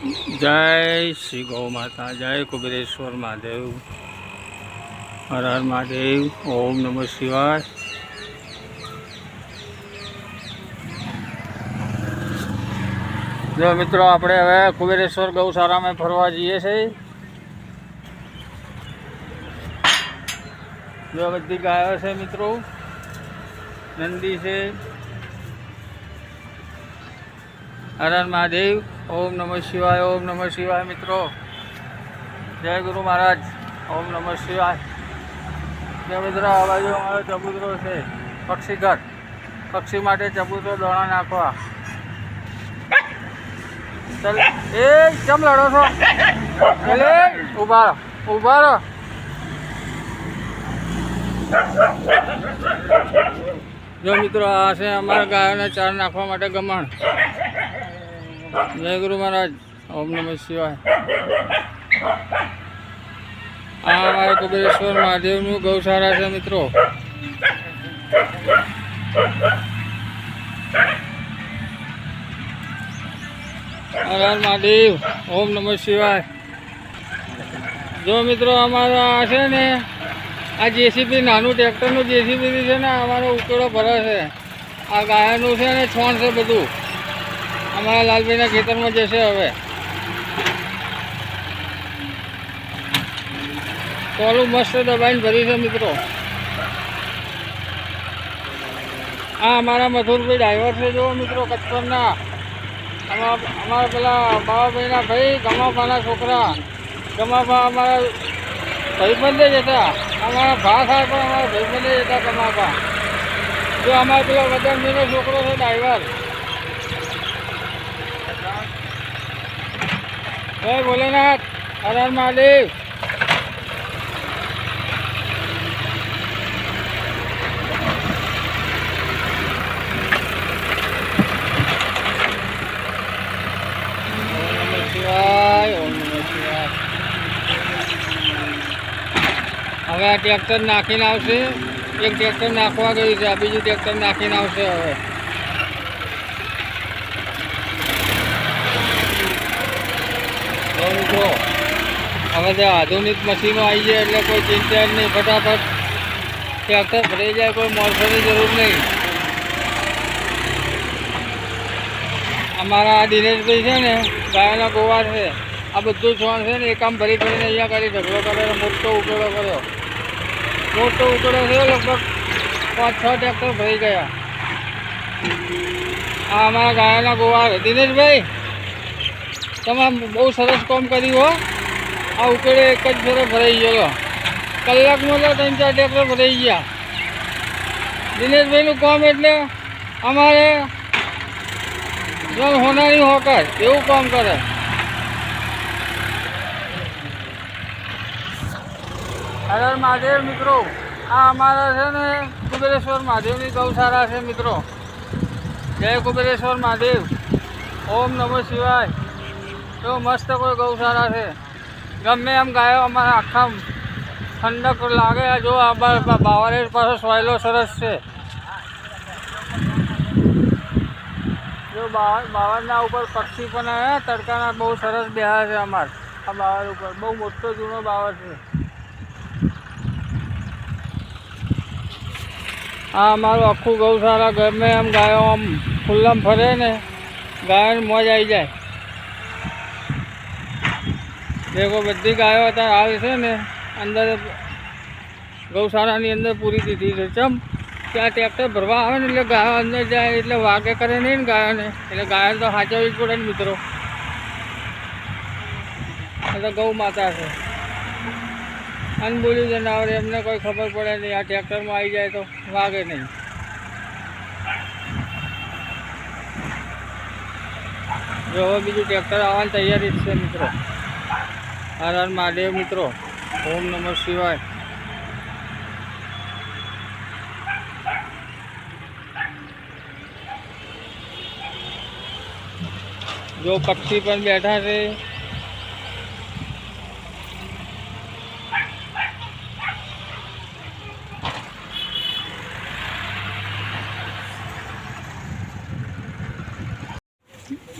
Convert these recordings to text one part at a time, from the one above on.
जय श्री गौ माता, जय कुबेरेश्वर महादेव, हर हर महादेव, ओम नमः शिवाय। जो मित्रों આપણે હવે કુબેરેશ્વર ગૌશાળામાં ફરવા જઈએ છીએ। जो બધી ગાયો છે મિત્રો, નંદી છે। हर हर महादेव, ओम नमः शिवाय, ओम नमः शिवाय। मित्रों जय गुरु महाराज, ओम नमः शिवाय। जय मित्रों आ बाजू अमारो चबूतरो है, पक्षी घर, पक्षी माटे चबूतरो दाणा नाखवा। चल ए चम लड़ो छो, चले उभा रहो, उभा रहो। जो मित्रों आ से अमारा गायों चार नाखवा माटे गमण। जय गुरु महाराज, ओम नमः शिवाय। आ हमारे कुबेरेश्वर महादेव नु गौशाला है मित्रों। हर हर महादेव, ओम नमः शिवाय। जो मित्रों अमारा है ने आ जेसीबी नानू ट्रेक्टर नु जेसीबी है ने अमारो उकेड़ो भरे है। आ गायनु है ने छोण से बधु हमारा लालभाई खेतर में जैसे हवे टोलू मस्त दबाई भरी है मित्रों। हाँ हमारा मथुरभाई ड्राइवर से जो मित्रों कचपरना हमारा पेला बाबा भाई गमापा छोकरा, गमापा अमरा भाईबंधे जता, अमरा भा था पर अमरा भाईबंधे जता गमापा। जो हमारा पेला वदन भाई छोकरो है ड्राइवर। जय भोलेनाथ, हर हर महादेव। ओम नमः शिवाय, ओम नमः शिवाय। હવે આ ટ્રેક્ટર નાખીને આવશે, એક ટ્રેક્ટર નાખવા ગયું છે, આ બીજું ટ્રેક્ટર નાખીને આવશે। હવે મિત્રો હવે તો આધુનિક મશીનો આવી જાય એટલે કોઈ ચિંતા જ નહીં, ફટાફટ ટ્રેક્ટર ભરાઈ જાય, કોઈ મોરસોની જરૂર નહીં। અમારા આ દિનેશભાઈ છે ને ગાયના ગોવાર છે, આ બધું છોણ છે ને એ કામ ભરી ભરીને અહીંયા કરી ઢગલો કર્યો, મોટો ઉકેડો કર્યો, મોટો ઉકેડો થયો, લગભગ 5-6 ટ્રેક્ટર ભરી ગયા। આ અમારા ગાયના ગોવાર દિનેશભાઈ તમે બહુ સરસ કામ કર્યું હો। આ ઉકેડે એક જ ફેરે ભરાઈ ગયો, કલાકમાં તો 3-4 ટ્રેક્ટર ભરાઈ ગયા। દિનેશભાઈનું કામ એટલે અમારે જન હોનારી હોકર એવું કામ કરે। હર હર મહાદેવ મિત્રો, આ અમારા છે ને કુબેરેશ્વર મહાદેવની ગૌશાળા છે મિત્રો। જય કુબેરેશ્વર મહાદેવ, ઓમ નમઃ શિવાય। तो मस्त कोई गौशाला है, गमे एम गायो अमरा आखा ठंडक लगे। जो बावरे पास सोयलो सरस है, जो बावरना ऊपर पक्षी पण है तड़काना बहुत सरस बेहा है। अमार आ बावर ऊपर बहुत मोटो जूनो बावर है। आ अमारू आखू गौशाला गमे एम गायो आम खुल्ला फरे ने गाय मौज आई जाए। देखो बधी गायों अत्यारे आवे छे ने अंदर गौशालानी अंदर पूरी दीधी छे। चम क्या ट्रेक्टर भरवा आवे ने એટલે ગાયો અંદર જાય એટલે વાગે કરે નહીં ને ગાયોને, એટલે ગાયો તો સાચવવી જ પડે ને મિત્રો। એ તો ગૌ માતા છે, અનબોલ્યું જનાવર, એમને કોઈ ખબર પડે નહીં। આ ટ્રેક્ટરમાં આવી જાય તો વાગે નહીં। જો હવે બીજું ટ્રેક્ટર આવવાની તૈયારી છે મિત્રો। हर हर महादेव मित्रों, ओम नमः शिवाय। जो पक्षी पर बैठा है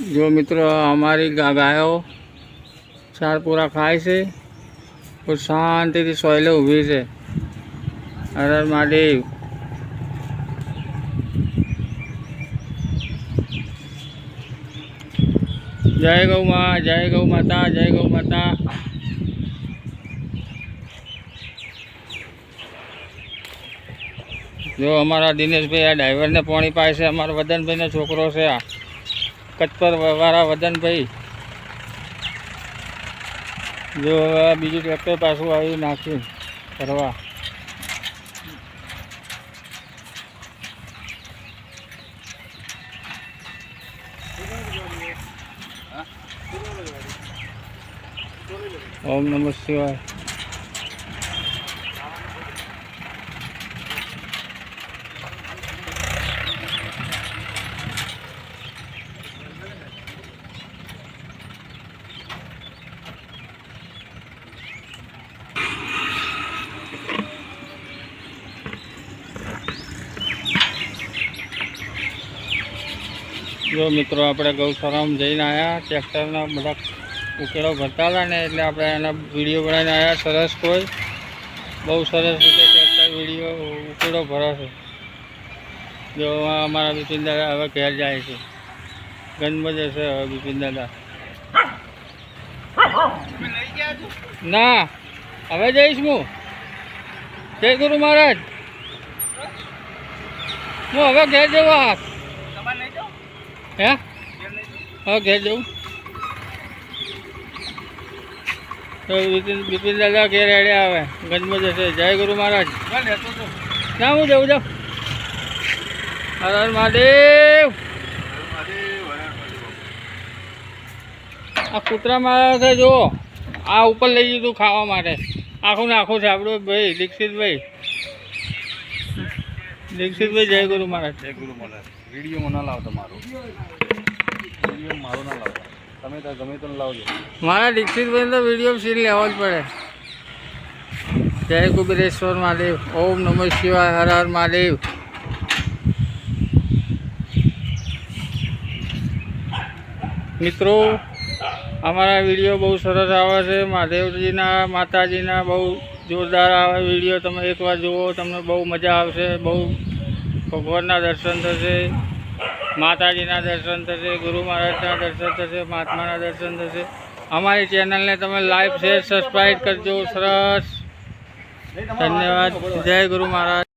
જો મિત્રો અમારી ગાયો ચાર પૂરા ખાય છે તો શાંતિથી સોયલે ઊભી છે. હર હર મહાદેવ. જય ગૌ માં, જય ગૌ માતા, જય ગૌ માતા. જો અમારા દિનેશભાઈ આ ડ્રાઈવરને પાણી પાય છે. અમારા વદનભાઈનો છોકરો છે આ કચ્છર વાળા વદનભાઈ. જો હવે બીજું ટ્રેક્ટર પાછું આવી નાખ્યું કરવા. ઓમ નમઃ શિવાય. જો મિત્રો આપણે ગૌશાળામાં જઈને આવ્યા. ટ્રેક્ટરના બધા ઉકેલો ભરતા હતા ને એટલે આપણે એના વિડીયો બનાવીને આવ્યા. સરસ કોઈ બહુ સરસ રીતે ટ્રેક્ટર વિડીયો ઉકેલો ભરે છે. જો અમારા બિપિન દાદા હવે ઘેર જાય છે. ગંજમાં જશે હવે બિપિન દાદા. ના હવે જઈશ હું. જય ગુરુ મહારાજ. હું હવે ઘેર જવા. હે હવે ઘેર જવું. તો બિપિન દાદા ઘેર હેડે આવે. ગંજમાં જશે. જય ગુરુ મહારાજ. ના હું જવું જાઉં. હર હર મહાદેવ. આ કૂતરામાં આવ્યા છે. જુઓ આ ઉપર લઈ દીધું ખાવા માટે. આખું ને આખું છે આપણું ભાઈ દીક્ષિતભાઈ. દીક્ષિતભાઈ જય ગુરુ મહારાજ. જય ગુરુ મહારાજ. વિડીયોમાં ના લાવતા મારું. વિડીયો મારો ના લાવતા. તમે તો ગમે તો લાવજો. મારા દીક્ષિતભાઈ તો વિડીયો સીન લેવો જ પડે. જય કુબેરેશ્વર મહાદેવ. ઓમ નમઃ શિવાય. હર હર મહાદેવ. મિત્રો અમારા વિડીયો બહુ સરસ આવે છે. મહાદેવજીના માતાજીના બહુ જોરદાર આવે વિડીયો. તમે એકવાર જુઓ તમને બહુ મજા આવશે. બહુ ભગવાનના દર્શન થશે, માતાજીના દર્શન થશે, ગુરુ મહારાજના દર્શન થશે, મહાત્માના દર્શન થશે. અમારી ચેનલને તમે લાઈક શેર સબસ્ક્રાઈબ કરજો. સરસ ધન્યવાદ. જય ગુરુ મહારાજ.